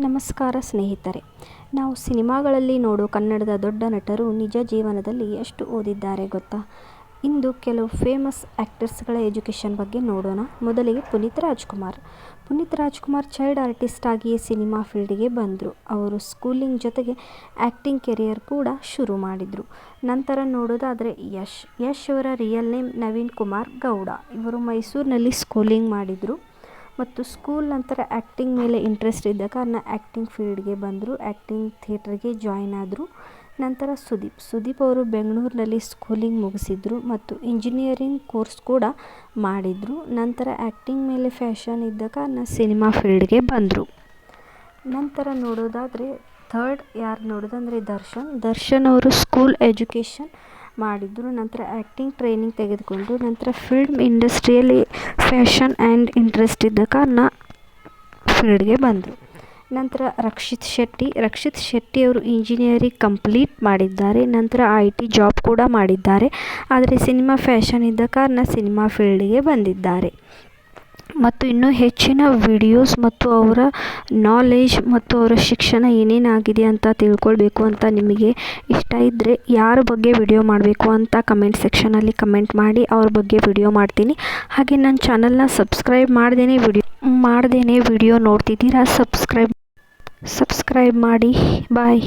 ನಮಸ್ಕಾರ ಸ್ನೇಹಿತರೆ. ನಾವು ಸಿನಿಮಾಗಳಲ್ಲಿ ನೋಡೋ ಕನ್ನಡದ ದೊಡ್ಡ ನಟರು ನಿಜ ಜೀವನದಲ್ಲಿ ಎಷ್ಟು ಓದಿದ್ದಾರೆ ಗೊತ್ತಾ? ಇಂದು ಕೆಲವು ಫೇಮಸ್ ಆ್ಯಕ್ಟರ್ಸ್ಗಳ ಎಜುಕೇಷನ್ ಬಗ್ಗೆ ನೋಡೋಣ. ಮೊದಲಿಗೆ ಪುನೀತ್ ರಾಜ್ಕುಮಾರ್ ಚೈಲ್ಡ್ ಆರ್ಟಿಸ್ಟ್ ಆಗಿಯೇ ಸಿನಿಮಾ ಫೀಲ್ಡಿಗೆ ಬಂದರು. ಅವರು ಸ್ಕೂಲಿಂಗ್ ಜೊತೆಗೆ ಆ್ಯಕ್ಟಿಂಗ್ ಕೆರಿಯರ್ ಕೂಡ ಶುರು ಮಾಡಿದರು. ನಂತರ ನೋಡೋದಾದರೆ ಯಶ್ ಅವರ ರಿಯಲ್ ನೇಮ್ ನವೀನ್ ಕುಮಾರ್ ಗೌಡ. ಇವರು ಮೈಸೂರಿನಲ್ಲಿ ಸ್ಕೂಲಿಂಗ್ ಮಾಡಿದರು ಮತ್ತು ಸ್ಕೂಲ್ ನಂತರ ಆ್ಯಕ್ಟಿಂಗ್ ಮೇಲೆ ಇಂಟ್ರೆಸ್ಟ್ ಇದ್ದ ಕಾರಣ ಆ್ಯಕ್ಟಿಂಗ್ ಫೀಲ್ಡ್ಗೆ ಬಂದರು. ಆ್ಯಕ್ಟಿಂಗ್ ಥಿಯೇಟರ್ಗೆ ಜಾಯ್ನ್ ಆದರು. ನಂತರ ಸುದೀಪ್ ಅವರು ಬೆಂಗಳೂರಿನಲ್ಲಿ ಸ್ಕೂಲಿಂಗ್ ಮುಗಿಸಿದರು ಮತ್ತು ಇಂಜಿನಿಯರಿಂಗ್ ಕೋರ್ಸ್ ಕೂಡ ಮಾಡಿದರು. ನಂತರ ಆ್ಯಕ್ಟಿಂಗ್ ಮೇಲೆ ಫ್ಯಾಷನ್ ಇದ್ದ ಕಾರಣ ಸಿನಿಮಾ ಫೀಲ್ಡ್ಗೆ ಬಂದರು. ನಂತರ ನೋಡೋದಾದರೆ ದರ್ಶನ್ ಅವರು ಸ್ಕೂಲ್ ಎಜುಕೇಷನ್ ಮಾಡಿದರು. ನಂತರ ಆ್ಯಕ್ಟಿಂಗ್ ಟ್ರೈನಿಂಗ್ ತೆಗೆದುಕೊಂಡು ನಂತರ ಫಿಲ್ಮ್ ಇಂಡಸ್ಟ್ರಿಯಲ್ಲಿ ಫ್ಯಾಷನ್ ಆ್ಯಂಡ್ ಇಂಟ್ರೆಸ್ಟ್ ಇದ್ದ ಕಾರಣ ಫೀಲ್ಡ್ಗೆ ಬಂದರು. ನಂತರ ರಕ್ಷಿತ್ ಶೆಟ್ಟಿ ಅವರು ಇಂಜಿನಿಯರಿಂಗ್ ಕಂಪ್ಲೀಟ್ ಮಾಡಿದ್ದಾರೆ. ನಂತರ IT ಜಾಬ್ ಕೂಡ ಮಾಡಿದ್ದಾರೆ. ಆದರೆ ಸಿನಿಮಾ ಫ್ಯಾಷನ್ ಇದ್ದ ಕಾರಣ ಸಿನಿಮಾ ಫೀಲ್ಡ್ಗೆ ಬಂದಿದ್ದಾರೆ. ಮತ್ತು ಇನ್ನೂ ಹೆಚ್ಚಿನ ವಿಡಿಯೋಸ್ ಮತ್ತು ಅವರ ನಾಲೆಜ್ ಮತ್ತು ಅವರ ಶಿಕ್ಷಣ ಏನೇನಾಗಿದೆ ಅಂತ ತಿಳ್ಕೊಳ್ಬೇಕು ಅಂತ ನಿಮಗೆ ಇಷ್ಟ ಇದ್ದರೆ ಯಾರ ಬಗ್ಗೆ ವಿಡಿಯೋ ಮಾಡಬೇಕು ಅಂತ ಕಮೆಂಟ್ ಸೆಕ್ಷನಲ್ಲಿ ಕಮೆಂಟ್ ಮಾಡಿ, ಅವ್ರ ಬಗ್ಗೆ ವಿಡಿಯೋ ಮಾಡ್ತೀನಿ. ಹಾಗೆ ನನ್ನ ಚಾನಲ್ನ ಸಬ್ಸ್ಕ್ರೈಬ್ ಮಾಡ್ದೇನೆ ವಿಡಿಯೋ ನೋಡ್ತಿದ್ದೀರಾ, ಸಬ್ಸ್ಕ್ರೈಬ್ ಮಾಡಿ. ಬಾಯ್.